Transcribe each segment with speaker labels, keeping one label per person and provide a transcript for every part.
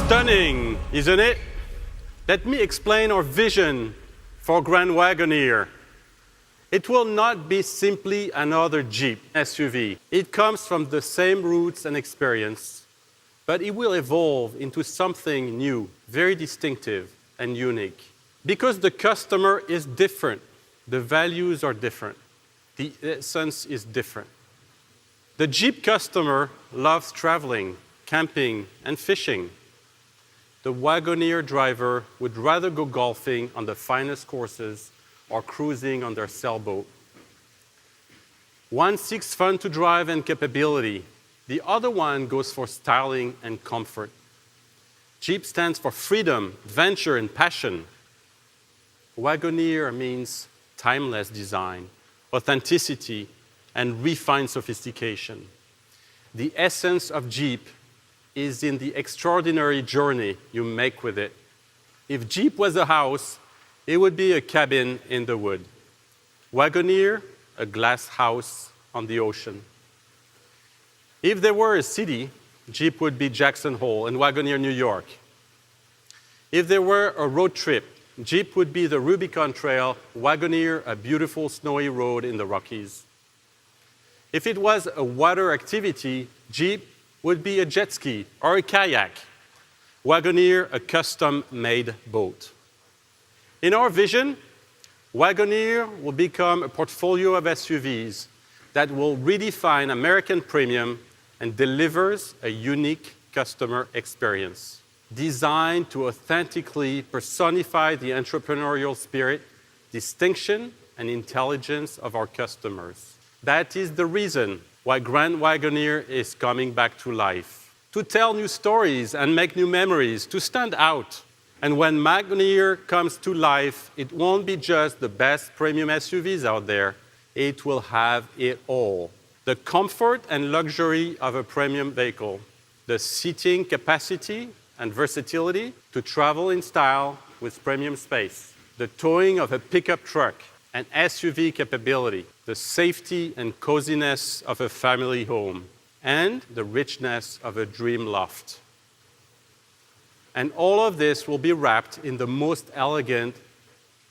Speaker 1: Stunning, isn't it? Let me explain our vision for Grand Wagoneer. It will not be simply another Jeep SUV. It comes from the same roots and experience, but it will evolve into something new, very distinctive and unique. Because the customer is different, the values are different, the essence is different. The Jeep customer loves traveling, camping, and fishing. The Wagoneer driver would rather go golfing on the finest courses or cruising on their sailboat. One seeks fun to drive and capability. The other one goes for styling and comfort. Jeep stands for freedom, adventure, and passion. Wagoneer means timeless design, authenticity, and refined sophistication. The essence of Jeep is in the extraordinary journey you make with it. If Jeep was a house, it would be a cabin in the wood. Wagoneer, a glass house on the ocean. If there were a city, Jeep would be Jackson Hole and Wagoneer, New York. If there were a road trip, Jeep would be the Rubicon Trail, Wagoneer, a beautiful snowy road in the Rockies. If it was a water activity, Jeep would be a jet ski or a kayak. Wagoneer, a custom-made boat. In our vision, Wagoneer will become a portfolio of SUVs that will redefine American premium and delivers a unique customer experience, designed to authentically personify the entrepreneurial spirit, distinction, and intelligence of our customers. That is the reason why Grand Wagoneer is coming back to life. To tell new stories and make new memories, to stand out. And when Wagoneer comes to life, it won't be just the best premium SUVs out there. It will have it all. The comfort and luxury of a premium vehicle, the seating capacity and versatility to travel in style with premium space, the towing of a pickup truck and SUV capability, the safety and coziness of a family home, and the richness of a dream loft. And all of this will be wrapped in the most elegant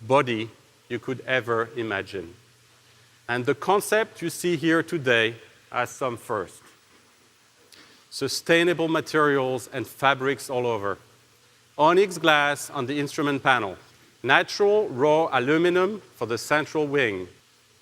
Speaker 1: body you could ever imagine. And the concept you see here today has some first. Sustainable materials and fabrics all over. Onyx glass on the instrument panel. Natural raw aluminum for the central wing.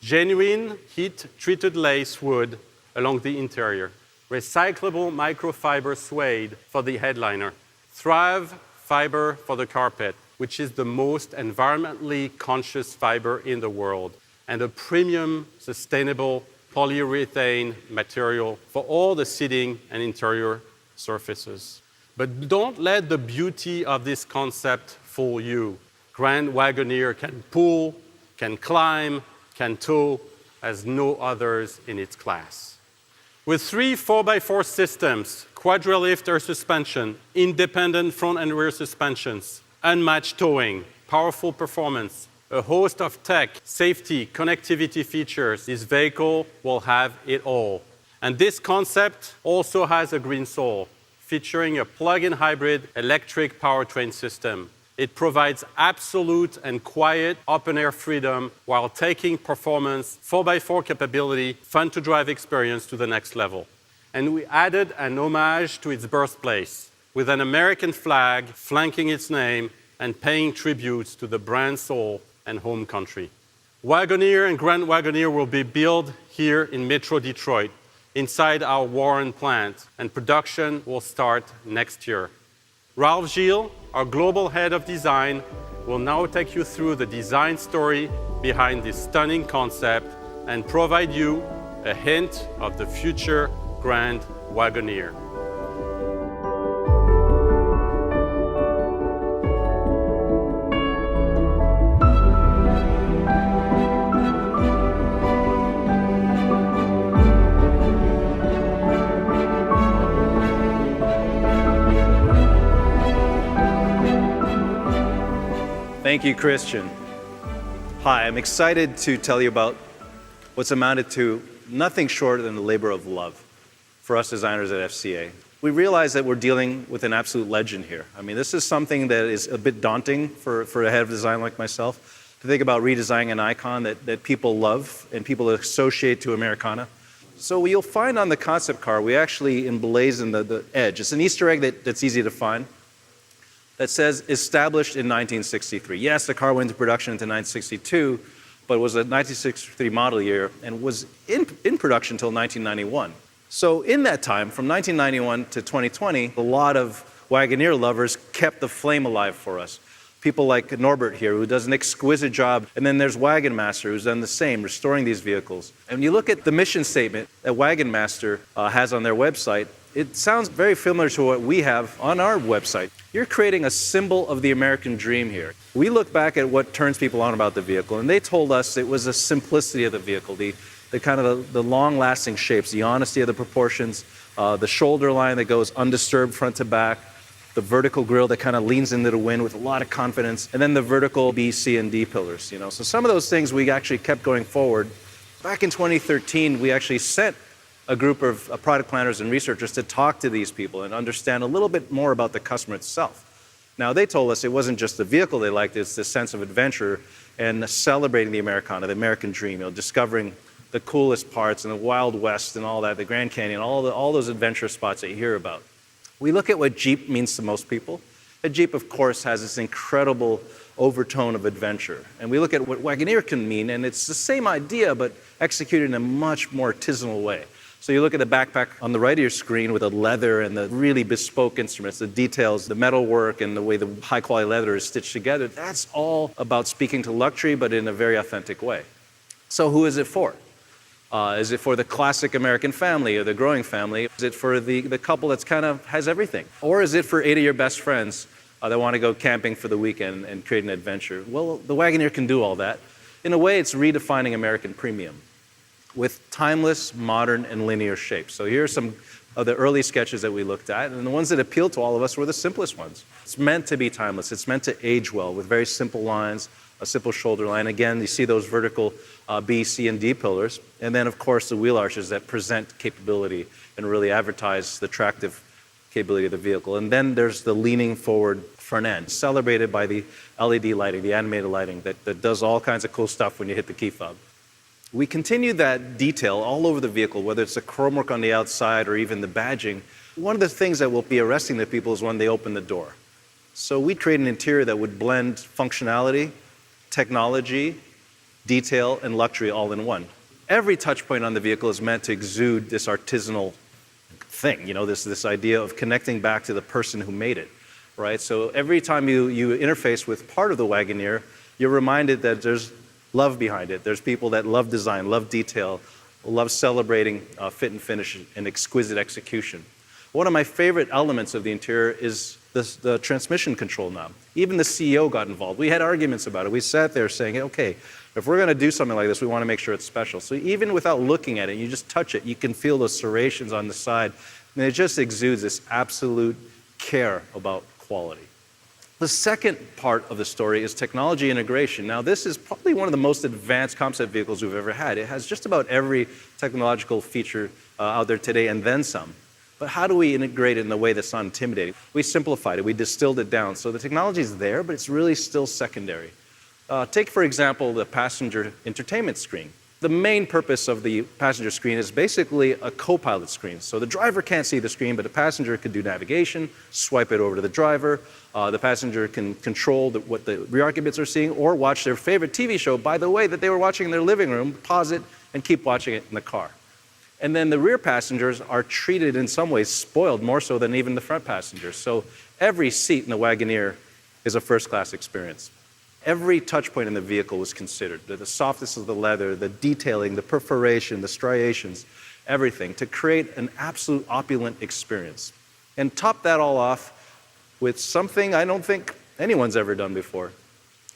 Speaker 1: Genuine heat-treated lace wood along the interior. Recyclable microfiber suede for the headliner. Thrive fiber for the carpet, which is the most environmentally conscious fiber in the world, and a premium, sustainable polyurethane material for all the seating and interior surfaces. But don't let the beauty of this concept fool you. Grand Wagoneer can pull, can climb, can tow as no others in its class. With 3 4x4 systems, quadrilift air suspension, independent front and rear suspensions, unmatched towing, powerful performance, a host of tech, safety, connectivity features, this vehicle will have it all. And this concept also has a green soul, featuring a plug-in hybrid electric powertrain system. It provides absolute and quiet open-air freedom while taking performance, 4x4 capability, fun-to-drive experience to the next level. And we added an homage to its birthplace, with an American flag flanking its name and paying tributes to the brand's soul and home country. Wagoneer and Grand Wagoneer will be built here in Metro Detroit, inside our Warren plant, and production will start next year. Ralph Gilles, our global head of design, will now take you through the design story behind this stunning concept and provide you a hint of the future Grand Wagoneer.
Speaker 2: Thank you, Christian. Hi, I'm excited to tell you about what's amounted to nothing short than the labor of love for us designers at FCA. We realize that we're dealing with an absolute legend here. I mean, this is something that is a bit daunting for a head of design like myself, to think about redesigning an icon that people love and people associate to Americana. So you'll find on the concept car, we actually emblazon the edge. It's an Easter egg that's easy to find that says established in 1963. Yes, the car went into production into 1962, but it was a 1963 model year and was in production until 1991. So in that time, from 1991 to 2020, a lot of Wagoneer lovers kept the flame alive for us. People like Norbert here, who does an exquisite job. And then there's Wagon Master, who's done the same, restoring these vehicles. And when you look at the mission statement that Wagon Master has on their website, it sounds very similar to what we have on our website. You're creating a symbol of the American dream here. We look back at what turns people on about the vehicle, and they told us it was the simplicity of the vehicle, the kind of the long-lasting shapes, the honesty of the proportions, the shoulder line that goes undisturbed front to back, the vertical grille that kind of leans into the wind with a lot of confidence, and then the vertical B, C, and D pillars. So some of those things we actually kept going forward. Back in 2013, we actually sent a group of product planners and researchers to talk to these people and understand a little bit more about the customer itself. Now, they told us it wasn't just the vehicle they liked, it's the sense of adventure and celebrating the Americana, the American dream, discovering the coolest parts and the Wild West and all that, the Grand Canyon, all those adventure spots that you hear about. We look at what Jeep means to most people. A Jeep, of course, has this incredible overtone of adventure. And we look at what Wagoneer can mean, and it's the same idea, but executed in a much more artisanal way. So you look at the backpack on the right of your screen with the leather and the really bespoke instruments, the details, the metal work, and the way the high-quality leather is stitched together. That's all about speaking to luxury, but in a very authentic way. So who is it for? Is it for the classic American family or the growing family? Is it for the couple that's kind of has everything? Or is it for 8 of your best friends that want to go camping for the weekend and create an adventure? Well, the Wagoneer can do all that. In a way, it's redefining American premium with timeless, modern, and linear shapes. So here are some of the early sketches that we looked at, and the ones that appealed to all of us were the simplest ones. It's meant to be timeless. It's meant to age well with very simple lines, a simple shoulder line. Again, you see those vertical B, C, and D pillars. And then, of course, the wheel arches that present capability and really advertise the attractive capability of the vehicle. And then there's the leaning forward front end, celebrated by the LED lighting, the animated lighting that does all kinds of cool stuff when you hit the key fob. We continue that detail all over the vehicle, whether it's the chrome work on the outside or even the badging. One of the things that will be arresting the people is when they open the door. So we create an interior that would blend functionality, technology, detail, and luxury all in one. Every touch point on the vehicle is meant to exude this artisanal thing, this idea of connecting back to the person who made it, right? So every time you interface with part of the Wagoneer, you're reminded that there's love behind it. There's people that love design, love detail, love celebrating fit and finish and exquisite execution. One of my favorite elements of the interior is the transmission control knob. Even the CEO got involved. We had arguments about it. We sat there saying, okay, if we're going to do something like this, we want to make sure it's special. So even without looking at it, you just touch it, you can feel those serrations on the side, and it just exudes this absolute care about quality. The second part of the story is technology integration. Now, this is probably one of the most advanced concept vehicles we've ever had. It has just about every technological feature out there today and then some. But how do we integrate it in a way that's not intimidating? We simplified it. We distilled it down. So the technology is there, but it's really still secondary. Take, for example, the passenger entertainment screen. The main purpose of the passenger screen is basically a co-pilot screen. So the driver can't see the screen, but the passenger can do navigation, swipe it over to the driver. The passenger can control what the rear occupants are seeing or watch their favorite TV show, by the way, that they were watching in their living room, pause it, and keep watching it in the car. And then the rear passengers are treated in some ways, spoiled more so than even the front passengers. So every seat in the Wagoneer is a first-class experience. Every touch point in the vehicle was considered. The softness of the leather, the detailing, the perforation, the striations, everything, to create an absolute opulent experience. And top that all off with something I don't think anyone's ever done before.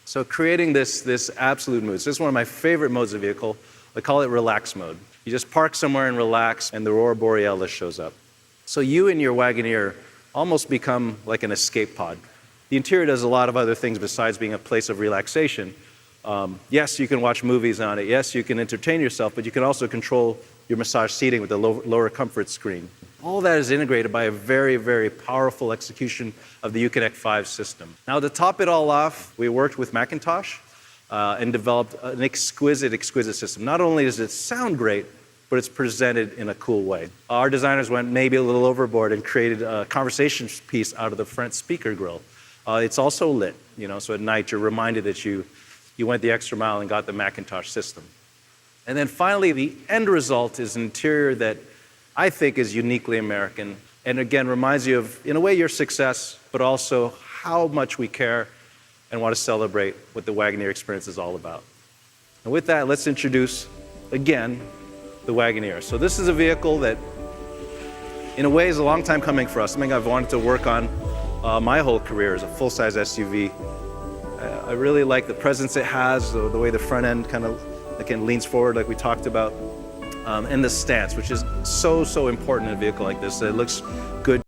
Speaker 2: So creating this absolute mood. So this is one of my favorite modes of vehicle. I call it relax mode. You just park somewhere and relax, and the Aurora Borealis shows up. So you and your Wagoneer almost become like an escape pod. The interior does a lot of other things besides being a place of relaxation. Yes, you can watch movies on it. Yes, you can entertain yourself, but you can also control your massage seating with the lower comfort screen. All that is integrated by a very, very powerful execution of the Uconnect 5 system. Now, to top it all off, we worked with Macintosh and developed an exquisite system. Not only does it sound great, but it's presented in a cool way. Our designers went maybe a little overboard and created a conversation piece out of the front speaker grille. It's also lit, so at night you're reminded that you went the extra mile and got the Macintosh system. And then finally, the end result is an interior that I think is uniquely American, and again reminds you of, in a way, your success, but also how much we care and want to celebrate what the Wagoneer experience is all about. And with that, let's introduce, again, the Wagoneer. So this is a vehicle that, in a way, is a long time coming for us, something I've wanted to work on my whole career as a full-size SUV. I really like the presence it has, the way the front end kind of, again, leans forward like we talked about. And the stance, which is so important in a vehicle like this. It looks good